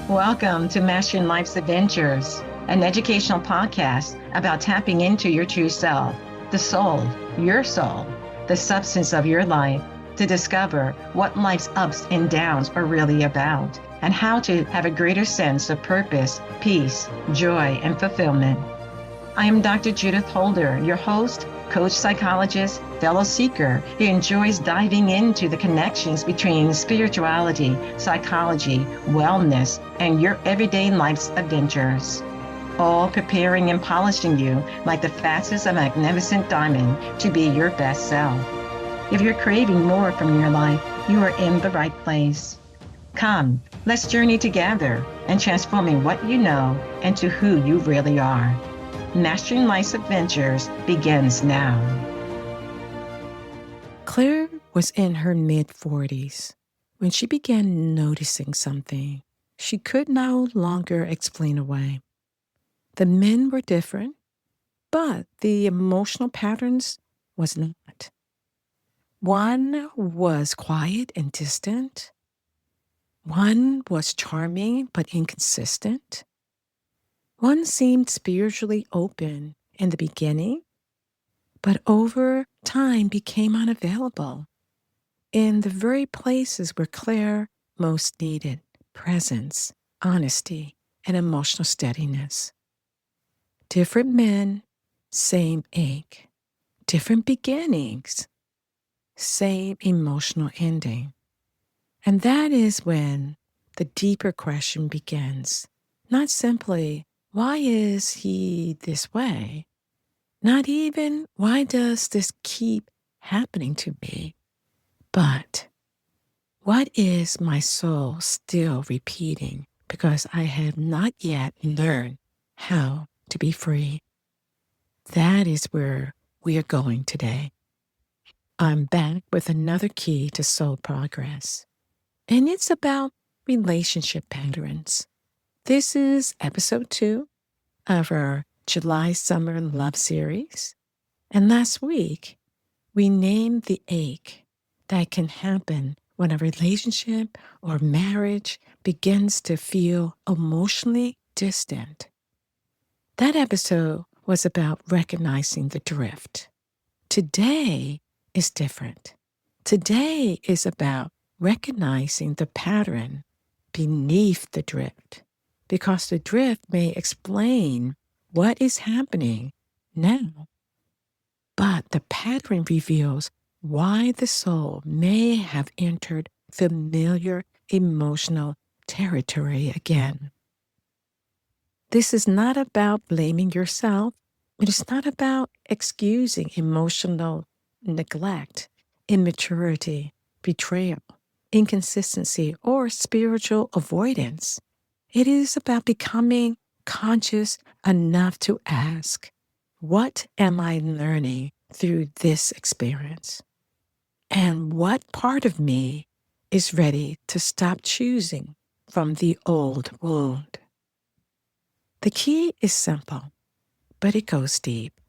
Welcome to Mastering Life's Adventures, an educational podcast about tapping into your true self, the soul, the substance of your life, to discover what life's ups and downs are really about, and how to have a greater sense of purpose, peace, joy, and fulfillment. I am Dr. Judith Holder, your host, coach, psychologist, fellow seeker who enjoys diving into the connections between spirituality, psychology, wellness, and your everyday life's adventures. All preparing and polishing you like the facets of a magnificent diamond to be your best self. If you're craving more from your life, you are in the right place. Come, let's journey together and transforming what you know into who you really are. Mastering Life's Adventures begins now. Claire was in her mid-40s when she began noticing something she could no longer explain away. The men were different, but the emotional patterns was not. One was quiet and distant. One was charming but inconsistent. One seemed spiritually open in the beginning, but over time became unavailable in the very places where Claire most needed presence, honesty, and emotional steadiness. Different men, same ache. Different beginnings, same emotional ending. And that is when the deeper question begins. Not simply, why is he this way? Not even, why does this keep happening to me? But what is my soul still repeating because I have not yet learned how to be free? That is where we are going today. I'm back with another key to soul progress, and it's about relationship patterns. This is episode 2 of our July Summer Love Series, and last week we named the ache that can happen when a relationship or marriage begins to feel emotionally distant. That episode was about recognizing the drift. Today is different. Today is about recognizing the pattern beneath the drift, because the drift may explain what is happening now, but the pattern reveals why the soul may have entered familiar emotional territory again. This is not about blaming yourself. It is not about excusing emotional neglect, immaturity, betrayal, inconsistency, or spiritual avoidance. It is about becoming conscious enough to ask, what am I learning through this experience? And what part of me is ready to stop choosing from the old wound? The key is simple, but it goes deep.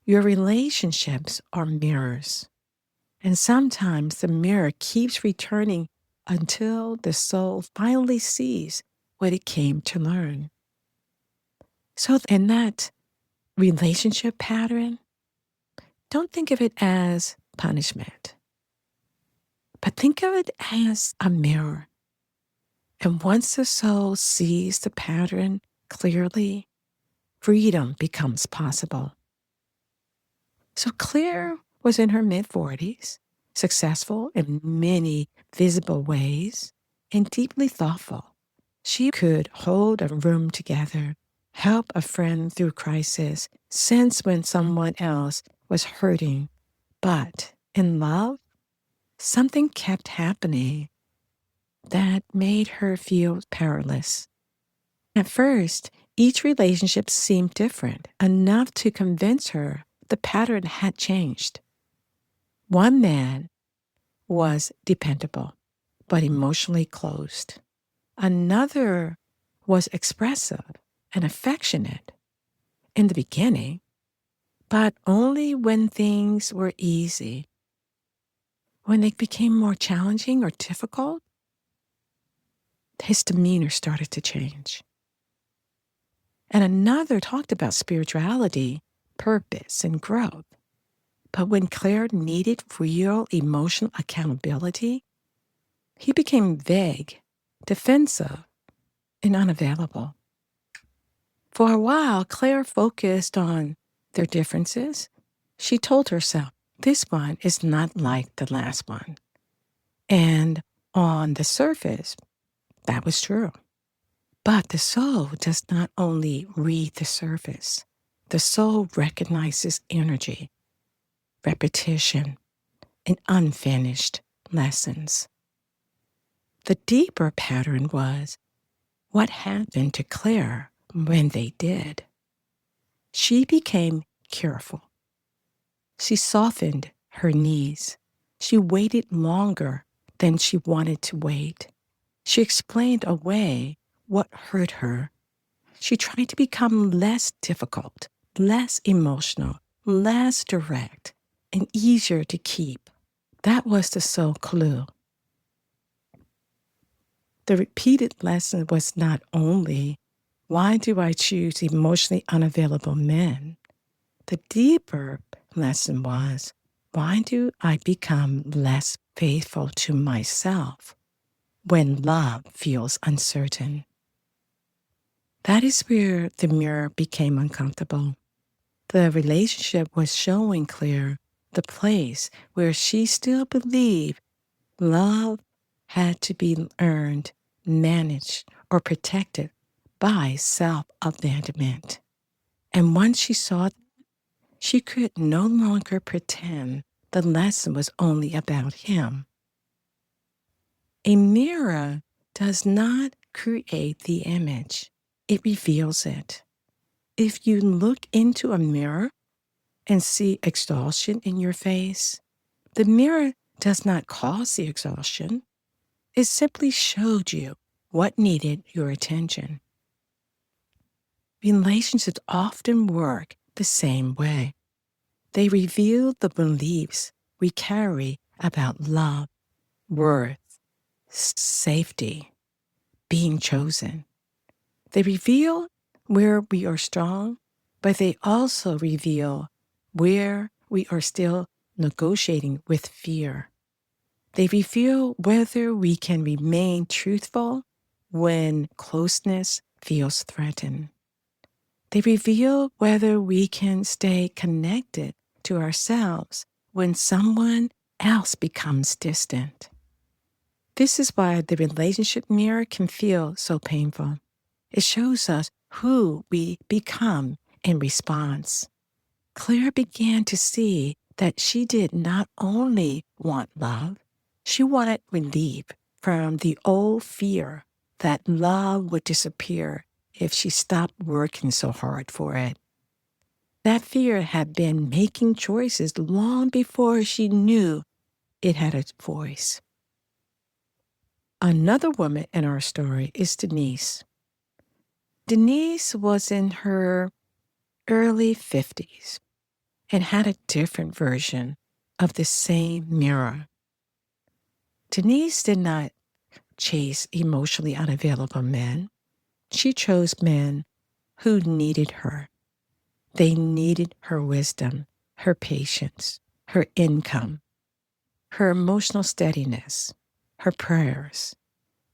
Your relationships are mirrors, and sometimes the mirror keeps returning until the soul finally sees what it came to learn. So in that relationship pattern, don't think of it as punishment, but think of it as a mirror. And once the soul sees the pattern clearly, freedom becomes possible. So Claire was in her mid-40s, successful in many visible ways, and deeply thoughtful. She could hold a room together, help a friend through crisis, sense when someone else was hurting. But in love, something kept happening that made her feel powerless. At first, each relationship seemed different, enough to convince her the pattern had changed. One man was dependable, but emotionally closed. Another was expressive and affectionate in the beginning, but only when things were easy. When they became more challenging or difficult, his demeanor started to change. And another talked about spirituality, purpose, and growth. But when Claire needed real emotional accountability, he became vague, defensive, and unavailable. For a while, Claire focused on their differences. She told herself, this one is not like the last one. And on the surface, that was true. But the soul does not only read the surface. The soul recognizes energy, repetition, and unfinished lessons. The deeper pattern was what happened to Claire when they did. She became careful. She softened her knees. She waited longer than she wanted to wait. She explained away what hurt her. She tried to become less difficult, less emotional, less direct, and easier to keep. That was the soul clue. The repeated lesson was not only, why do I choose emotionally unavailable men? The deeper lesson was, why do I become less faithful to myself when love feels uncertain? That is where the mirror became uncomfortable. The relationship was showing Claire the place where she still believed love had to be earned, managed, or protected by self-abandonment. And once she saw that, she could no longer pretend the lesson was only about him. A mirror does not create the image, it reveals it. If you look into a mirror and see exhaustion in your face, the mirror does not cause the exhaustion. It simply showed you what needed your attention. Relationships often work the same way. They reveal the beliefs we carry about love, worth, safety, being chosen. They reveal where we are strong, but they also reveal where we are still negotiating with fear. They reveal whether we can remain truthful when closeness feels threatened. They reveal whether we can stay connected to ourselves when someone else becomes distant. This is why the relationship mirror can feel so painful. It shows us who we become in response. Claire began to see that she did not only want love, she wanted relief from the old fear that love would disappear if she stopped working so hard for it. That fear had been making choices long before she knew it had a voice. Another woman in our story is Denise. Denise was in her early 50s and had a different version of the same mirror. Denise did not chase emotionally unavailable men. She chose men who needed her. They needed her wisdom, her patience, her income, her emotional steadiness, her prayers,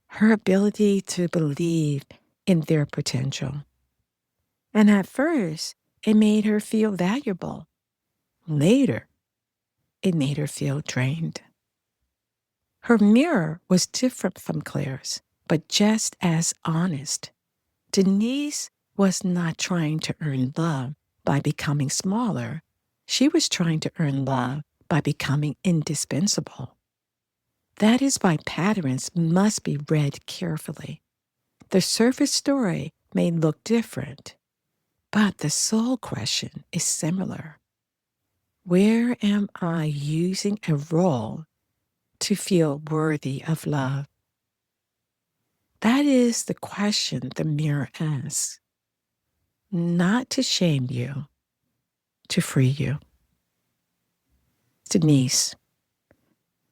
her ability to believe in their potential. And at first, it made her feel valuable. Later, it made her feel drained. Her mirror was different from Claire's, but just as honest. Denise was not trying to earn love by becoming smaller. She was trying to earn love by becoming indispensable. That is why patterns must be read carefully. The surface story may look different, but the soul question is similar. Where am I using a role to feel worthy of love? That is the question the mirror asks. Not to shame you, to free you. Denise,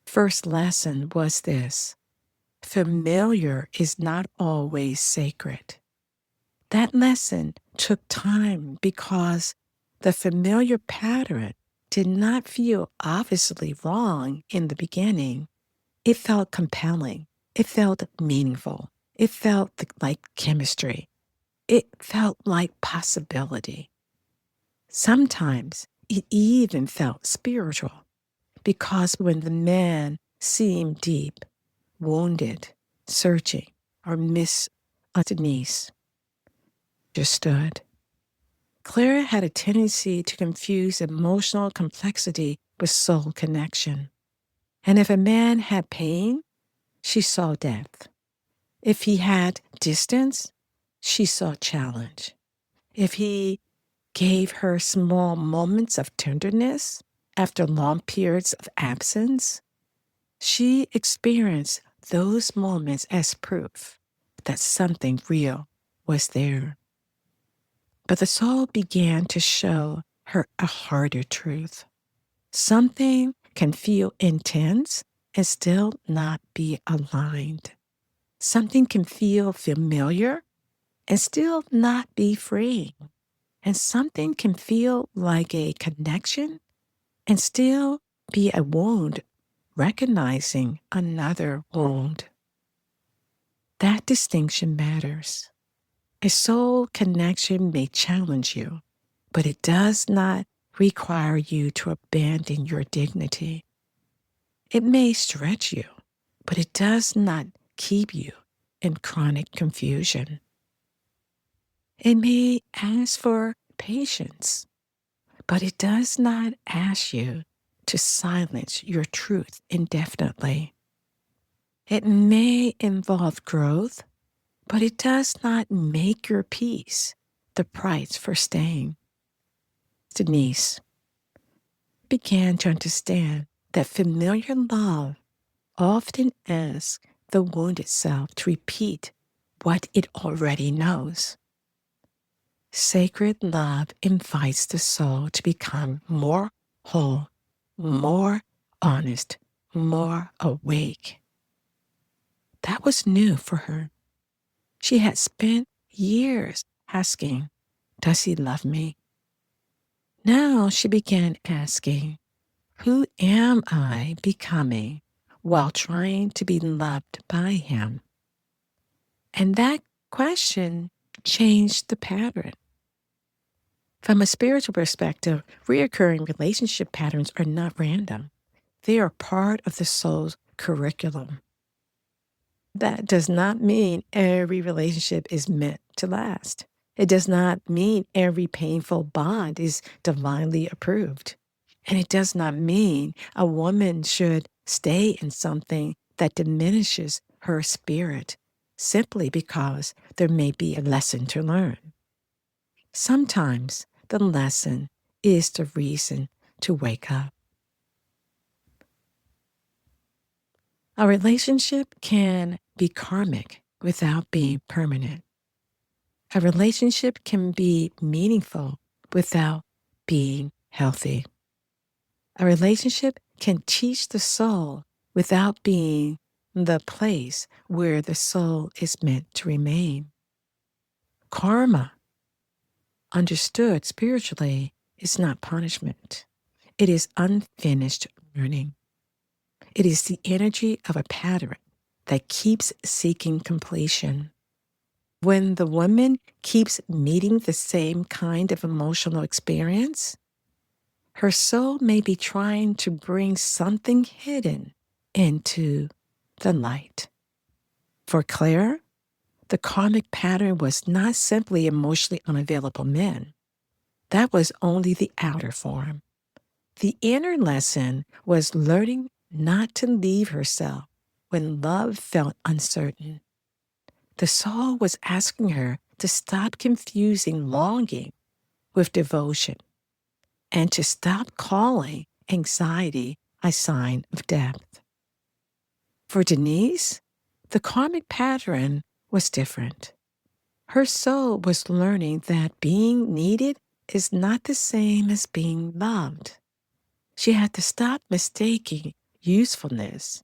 first lesson was this. familiar is not always sacred. That lesson took time because the familiar pattern did not feel obviously wrong in the beginning. It felt compelling. It felt meaningful. It felt like chemistry. It felt like possibility. Sometimes it even felt spiritual because when the man seemed deep, wounded, searching, or Denise understood. Clara had a tendency to confuse emotional complexity with soul connection. And if a man had pain, she saw depth. If he had distance, she saw challenge. If he gave her small moments of tenderness after long periods of absence, she experienced those moments as proof that something real was there. But the soul began to show her a harder truth. Something can feel intense and still not be aligned. Something can feel familiar and still not be freeing. And something can feel like a connection and still be a wound, recognizing another wound. That distinction matters. A soul connection may challenge you, but it does not require you to abandon your dignity. It may stretch you, but it does not keep you in chronic confusion. It may ask for patience, but it does not ask you to silence your truth indefinitely. It may involve growth, but it does not make your peace the price for staying. Denise began to understand that familiar love often asks the wounded self to repeat what it already knows. Sacred love invites the soul to become more whole, more honest, more awake. That was new for her. She had spent years asking, "Does he love me?" Now she began asking, "Who am I becoming while trying to be loved by him?" And that question changed the pattern. From a spiritual perspective, reoccurring relationship patterns are not random. They are part of the soul's curriculum. That does not mean every relationship is meant to last. It does not mean every painful bond is divinely approved. And it does not mean a woman should stay in something that diminishes her spirit simply because there may be a lesson to learn. Sometimes the lesson is the reason to wake up. A relationship can be karmic without being permanent. A relationship can be meaningful without being healthy. A relationship can teach the soul without being the place where the soul is meant to remain. Karma, understood spiritually, is not punishment. It is unfinished learning. It is the energy of a pattern that keeps seeking completion. When the woman keeps meeting the same kind of emotional experience, her soul may be trying to bring something hidden into the light. For Claire, the karmic pattern was not simply emotionally unavailable men. That was only the outer form. The inner lesson was learning not to leave herself when love felt uncertain. The soul was asking her to stop confusing longing with devotion and to stop calling anxiety a sign of depth. For Denise, the karmic pattern was different. Her soul was learning that being needed is not the same as being loved. She had to stop mistaking usefulness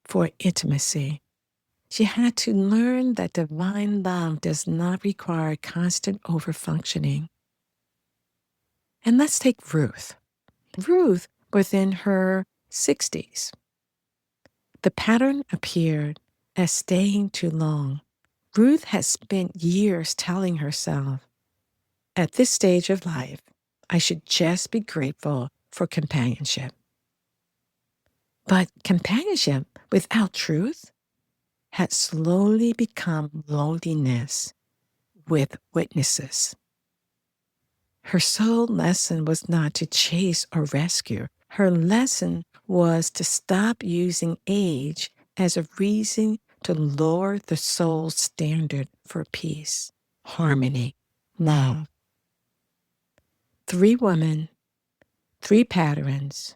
for intimacy. She had to learn that divine love does not require constant overfunctioning. And let's take Ruth. Ruth was in her 60s. The pattern appeared as staying too long. Ruth had spent years telling herself, at this stage of life, I should just be grateful for companionship. But companionship without truth had slowly become loneliness with witnesses. Her sole lesson was not to chase or rescue. Her lesson was to stop using age as a reason to lower the soul's standard for peace, harmony, love. 3 women, 3 patterns,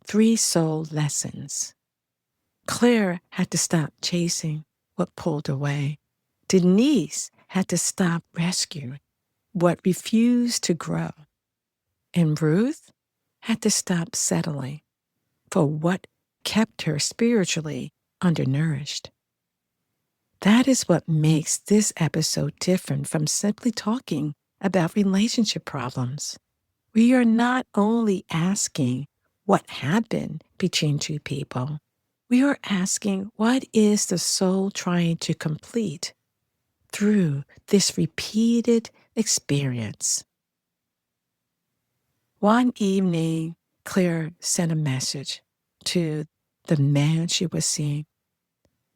3 soul lessons. Claire had to stop chasing what pulled away. Denise had to stop rescuing what refused to grow. And Ruth had to stop settling for what kept her spiritually undernourished. That is what makes this episode different from simply talking about relationship problems. We are not only asking what happened between 2 people, we are asking what is the soul trying to complete through this repeated experience. One evening, Claire sent a message to the man she was seeing.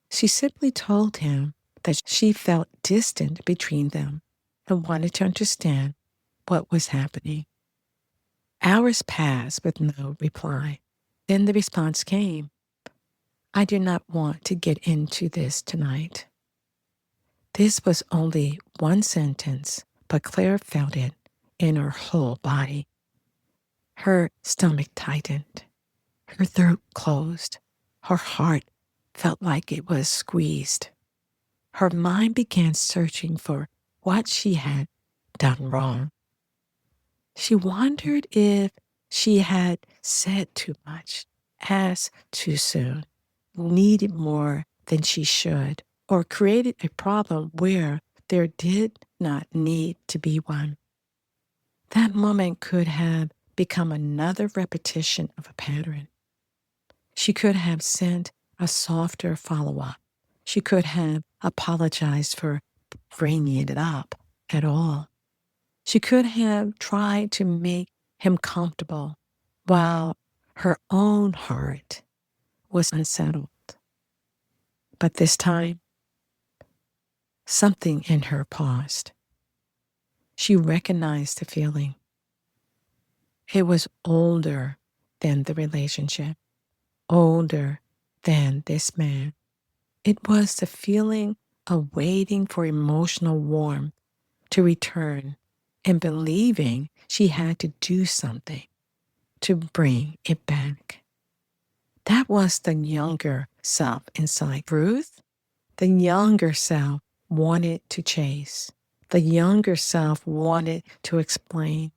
She simply told him that she felt distant between them and wanted to understand what was happening. Hours passed with no reply. Then the response came, I do not want to get into this tonight. This was only one sentence, but Claire felt it in her whole body. Her stomach tightened. Her throat closed. Her heart felt like it was squeezed. Her mind began searching for what she had done wrong. She wondered if she had said too much, asked too soon, needed more than she should, or created a problem where there did not need to be one. That moment could have become another repetition of a pattern. She could have sent a softer follow-up. She could have apologized for bringing it up at all. She could have tried to make him comfortable while her own heart was unsettled. But this time, something in her paused. She recognized the feeling. It was older than the relationship, older than this man. It was the feeling of waiting for emotional warmth to return and believing she had to do something to bring it back. That was the younger self inside Ruth. The younger self wanted to chase. The younger self wanted to explain.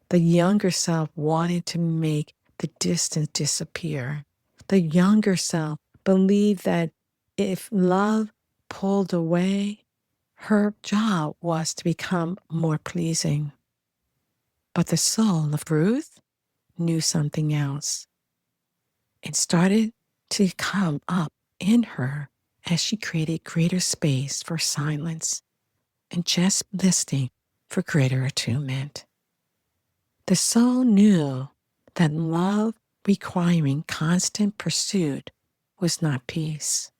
The younger self wanted to make the distance disappear. The younger self believed that if love pulled away, her job was to become more pleasing. But the soul of Ruth knew something else. It started to come up in her as she created greater space for silence and just listening for greater attunement. The soul knew that love requiring constant pursuit was not peace.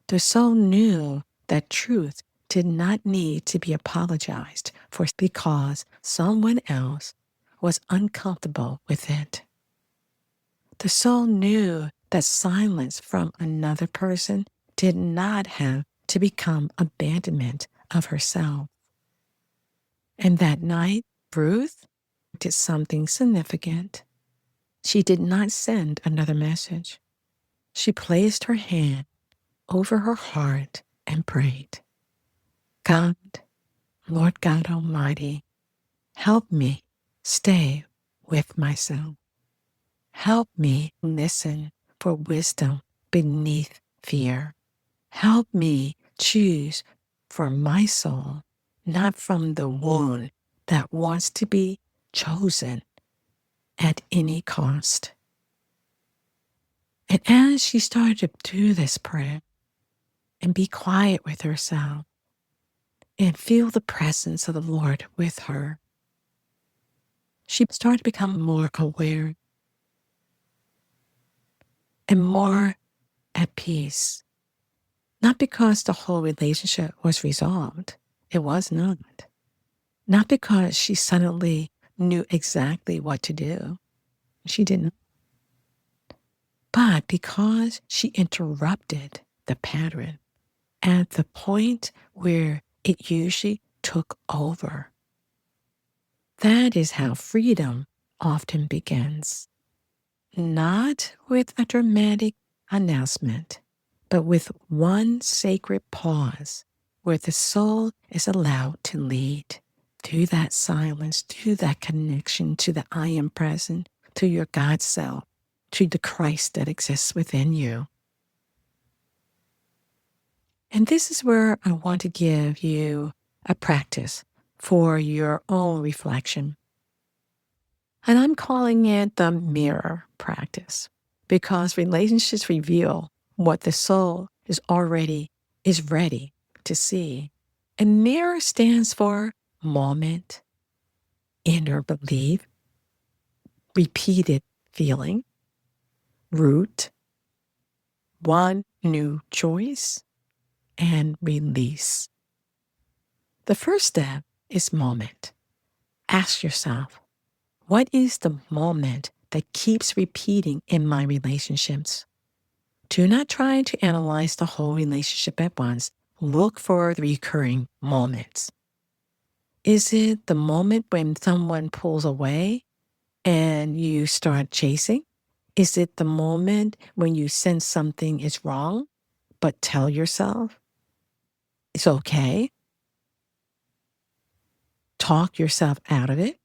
The soul knew that truth did not need to be apologized for because someone else was uncomfortable with it. The soul knew that silence from another person did not have to become abandonment of herself. And that night, Ruth did something significant. She did not send another message. She placed her hand over her heart and prayed, God, Lord God Almighty, help me stay with myself. Help me listen for wisdom beneath fear. Help me choose for my soul, not from the wound that wants to be chosen at any cost. And as she started to do this prayer and be quiet with herself and feel the presence of the Lord with her, she started to become more aware and more at peace. Not because the whole relationship was resolved. It was not. Not because she suddenly knew exactly what to do. She didn't. But because she interrupted the pattern at the point where it usually took over. That is how freedom often begins. Not with a dramatic announcement, but with one sacred pause where the soul is allowed to lead through that silence, through that connection to the I am present, to your God self, to the Christ that exists within you. And this is where I want to give you a practice for your own reflection. And I'm calling it the mirror practice because relationships reveal what the soul is ready to see. And mirror stands for moment, inner belief, repeated feeling, root, one new choice, and release. The first step is moment. Ask yourself, what is the moment that keeps repeating in my relationships? Do not try to analyze the whole relationship at once. Look for the recurring moments. Is it the moment when someone pulls away and you start chasing? Is it the moment when you sense something is wrong, but tell yourself it's okay? Talk yourself out of it?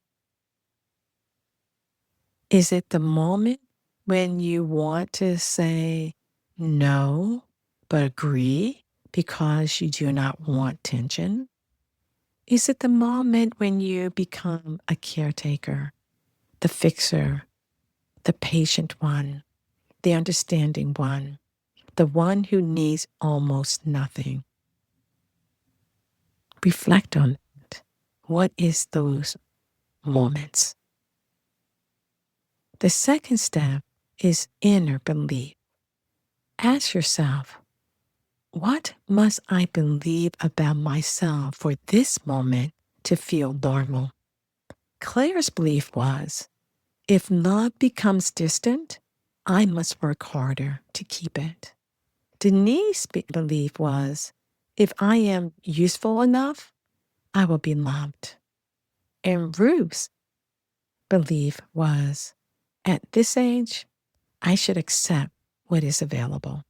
Is it the moment when you want to say no, but agree because you do not want tension? Is it the moment when you become a caretaker, the fixer, the patient one, the understanding one, the one who needs almost nothing? Reflect on it. What is those moments? The second step is inner belief. Ask yourself, what must I believe about myself for this moment to feel normal? Claire's belief was, if love becomes distant, I must work harder to keep it. Denise's belief was, if I am useful enough, I will be loved. And Ruth's belief was, at this age, I should accept what is available.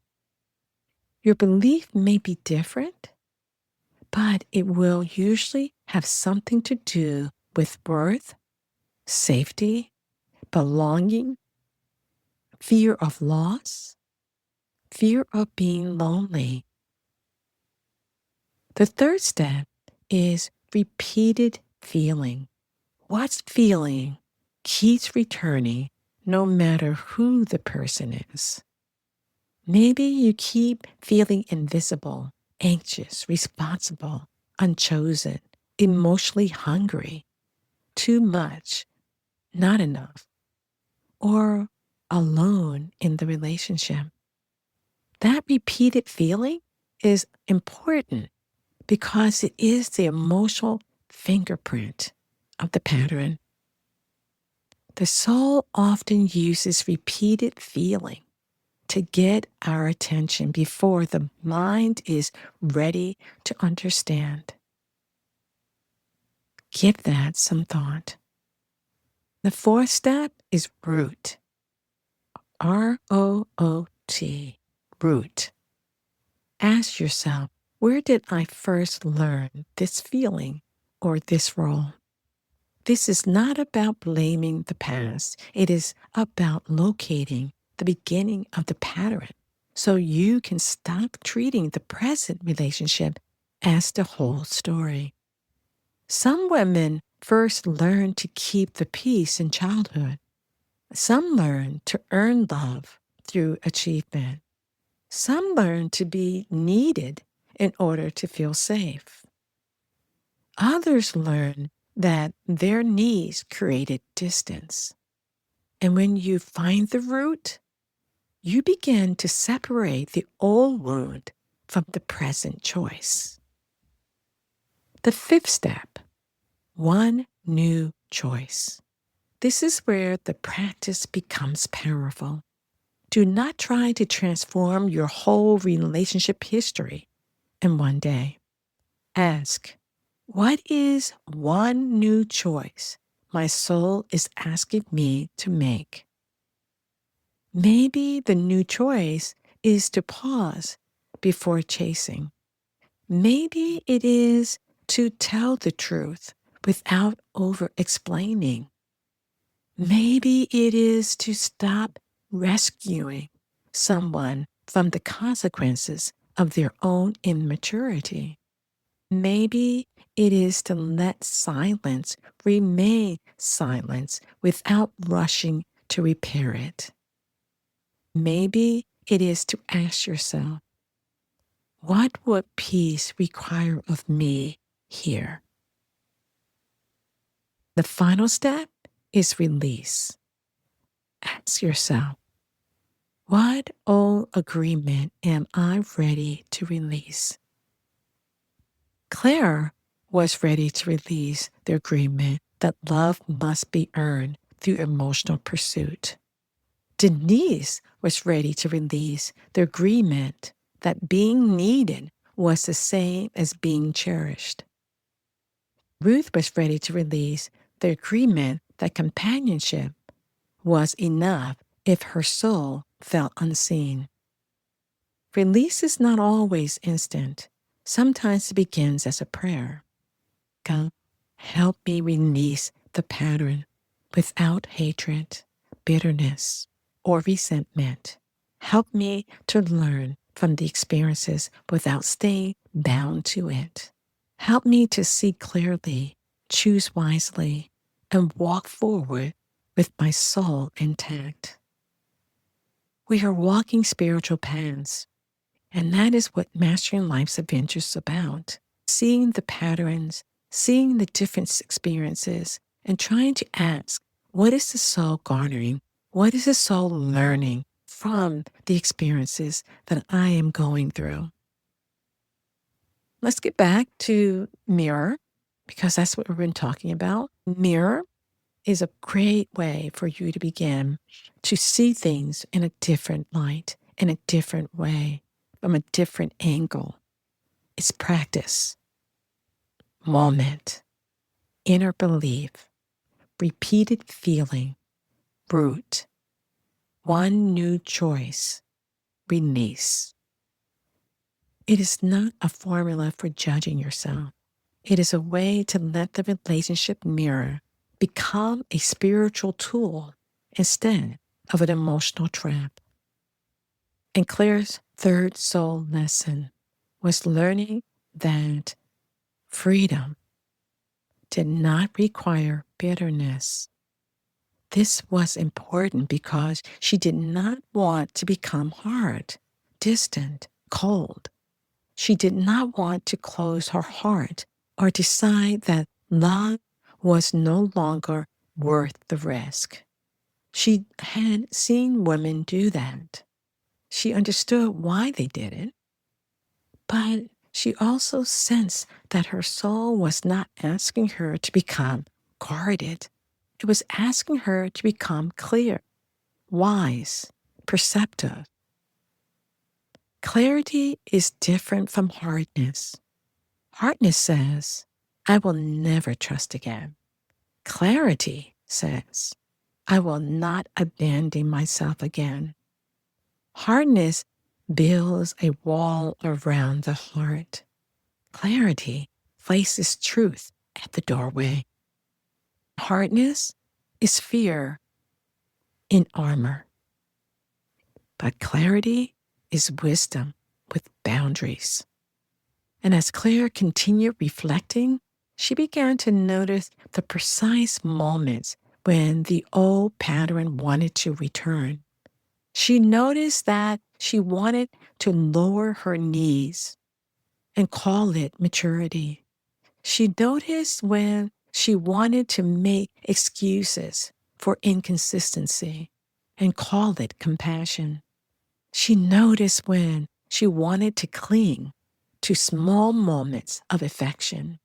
Your belief may be different, but it will usually have something to do with worth, safety, belonging, fear of loss, fear of being lonely. The third step is repeated feeling. What feeling keeps returning no matter who the person is? Maybe you keep feeling invisible, anxious, responsible, unchosen, emotionally hungry, too much, not enough, or alone in the relationship. That repeated feeling is important because it is the emotional fingerprint of the pattern. The soul often uses repeated feeling to get our attention before the mind is ready to understand. Give that some thought. The fourth step is root. R-O-O-T, root. Ask yourself, where did I first learn this feeling or this role? This is not about blaming the past. It is about locating the beginning of the pattern. so you can stop treating the present relationship as the whole story. Some women first learn to keep the peace in childhood. Some learn to earn love through achievement. Some learn to be needed in order to feel safe. Others learn that their needs created distance. And when you find the root, you begin to separate the old wound from the present choice. The fifth step, one new choice. This is where the practice becomes powerful. Do not try to transform your whole relationship history in one day. Ask, what is one new choice my soul is asking me to make? Maybe the new choice is to pause before chasing. Maybe it is to tell the truth without over-explaining. Maybe it is to stop rescuing someone from the consequences of their own immaturity. Maybe it is to let silence remain silence without rushing to repair it. Maybe it is to ask yourself, what would peace require of me here? The final step is release. Ask yourself, what old agreement am I ready to release? Claire was ready to release the agreement that love must be earned through emotional pursuit. Denise was ready to release the agreement that being needed was the same as being cherished. Ruth was ready to release the agreement that companionship was enough if her soul felt unseen. Release is not always instant. Sometimes it begins as a prayer. God, help me release the pattern without hatred, bitterness, or resentment. Help me to learn from the experiences without staying bound to it. Help me to see clearly, choose wisely, and walk forward with my soul intact. We are walking spiritual paths, and that is what Mastering Life's Adventure is about. Seeing the patterns, seeing the different experiences, and trying to ask, what is the soul garnering? What is the soul learning from the experiences that I am going through? Let's get back to mirror, because that's what we've been talking about. Mirror is a great way for you to begin to see things in a different light, in a different way, from a different angle. It's practice, moment, inner belief, repeated feeling, root, one new choice, release. It is not a formula for judging yourself. It is a way to let the relationship mirror become a spiritual tool instead of an emotional trap. And Claire's third soul lesson was learning that freedom did not require bitterness. This was important because she did not want to become hard, distant, cold. She did not want to close her heart or decide that love was no longer worth the risk. She had seen women do that. She understood why they did it, but she also sensed that her soul was not asking her to become guarded. It was asking her to become clear, wise, perceptive. Clarity is different from hardness. Hardness says, I will never trust again. Clarity says, I will not abandon myself again. Hardness builds a wall around the heart. Clarity places truth at the doorway. Hardness is fear in armor, but clarity is wisdom with boundaries. And as Claire continued reflecting, she began to notice the precise moments when the old pattern wanted to return. She noticed that she wanted to lower her needs and call it maturity. She noticed when she wanted to make excuses for inconsistency and call it compassion. She noticed when she wanted to cling to small moments of affection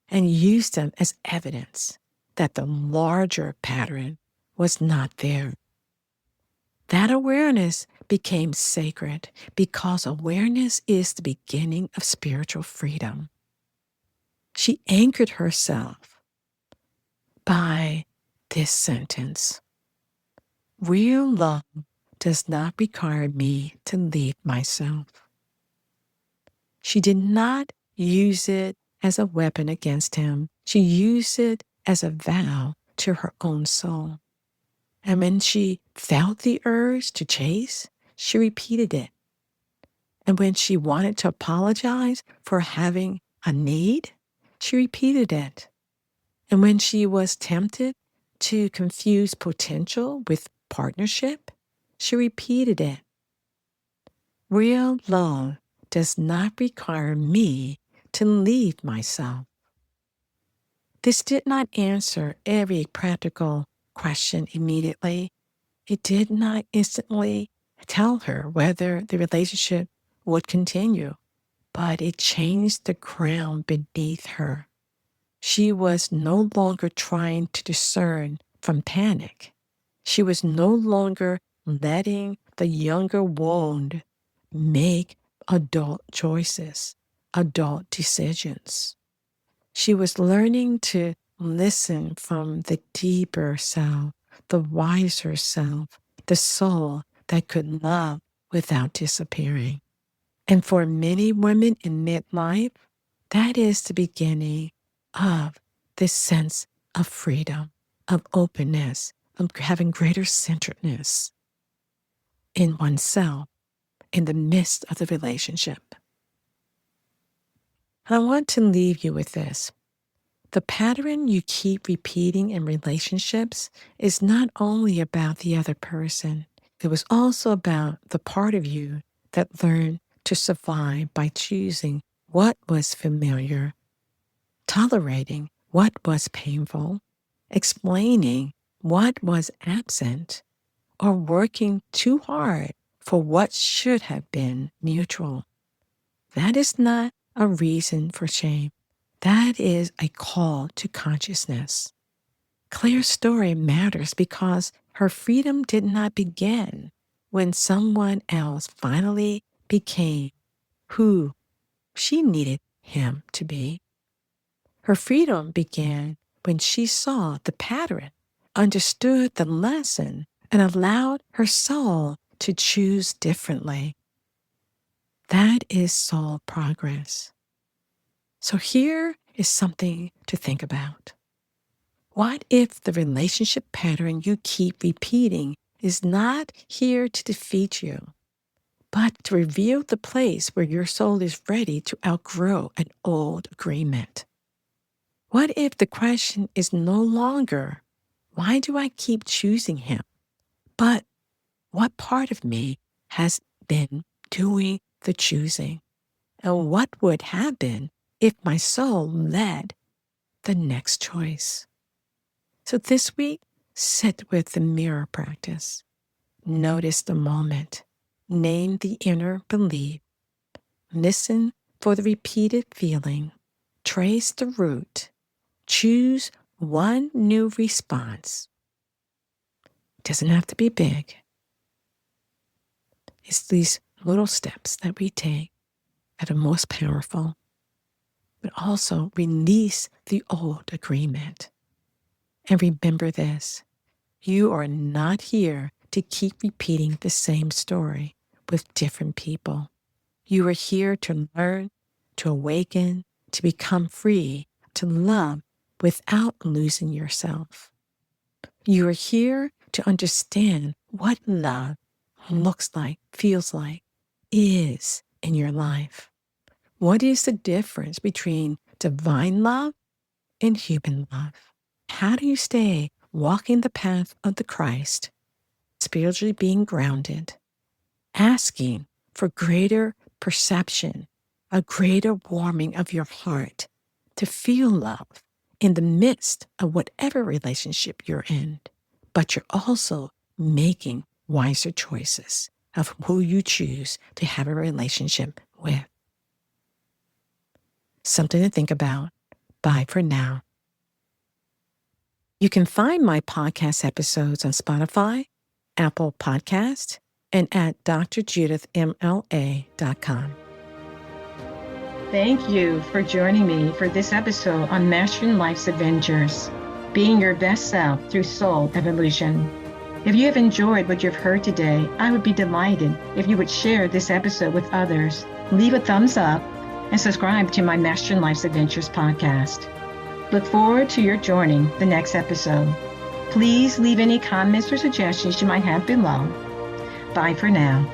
and use them as evidence that the larger pattern was not there. That awareness became sacred because awareness is the beginning of spiritual freedom. She anchored herself by this sentence: real love does not require me to leave myself. She did not use it as a weapon against him. She used it as a vow to her own soul. And when she felt the urge to chase, she repeated it. And when she wanted to apologize for having a need, she repeated it. And when she was tempted to confuse potential with partnership, she repeated it. Real love does not require me to leave myself. This did not answer every practical question immediately. It did not instantly tell her whether the relationship would continue, but it changed the ground beneath her. She was no longer trying to discern from panic. She was no longer letting the younger wound make adult choices, adult decisions. She was learning to listen from the deeper self, the wiser self, the soul that could love without disappearing. And for many women in midlife, that is the beginning of this sense of freedom, of openness, of having greater centeredness in oneself in the midst of the relationship. And I want to leave you with this. The pattern you keep repeating in relationships is not only about the other person, it was also about the part of you that learned to survive by choosing what was familiar, tolerating what was painful, explaining what was absent, or working too hard for what should have been neutral. That is not a reason for shame. That is a call to consciousness. Claire's story matters because her freedom did not begin when someone else finally became who she needed him to be. Her freedom began when she saw the pattern, understood the lesson, and allowed her soul to choose differently. That is soul progress. So here is something to think about. What if the relationship pattern you keep repeating is not here to defeat you, but to reveal the place where your soul is ready to outgrow an old agreement? What if the question is no longer, why do I keep choosing him? But what part of me has been doing the choosing? And what would happen if my soul led the next choice? So this week, sit with the mirror practice. Notice the moment. Name the inner belief. Listen for the repeated feeling. Trace the root. Choose one new response. It doesn't have to be big. It's these little steps that we take that are most powerful, but also release the old agreement. And remember this, you are not here to keep repeating the same story with different people. You are here to learn, to awaken, to become free, to love without losing yourself. You are here to understand what love looks like, feels like, is in your life? What is the difference between divine love and human love? How do you stay walking the path of the Christ, spiritually being grounded, asking for greater perception, a greater warming of your heart to feel love in the midst of whatever relationship you're in, but you're also making wiser choices of who you choose to have a relationship with? Something to think about. Bye for now. You can find my podcast episodes on Spotify, Apple Podcasts, and at drjudithmla.com. Thank you for joining me for this episode on Mastering Life's Adventures, being your best self through soul evolution. If you have enjoyed what you've heard today, I would be delighted if you would share this episode with others, leave a thumbs up, and subscribe to my Mastering Life's Adventures podcast. Look forward to your joining the next episode. Please leave any comments or suggestions you might have below. Bye for now.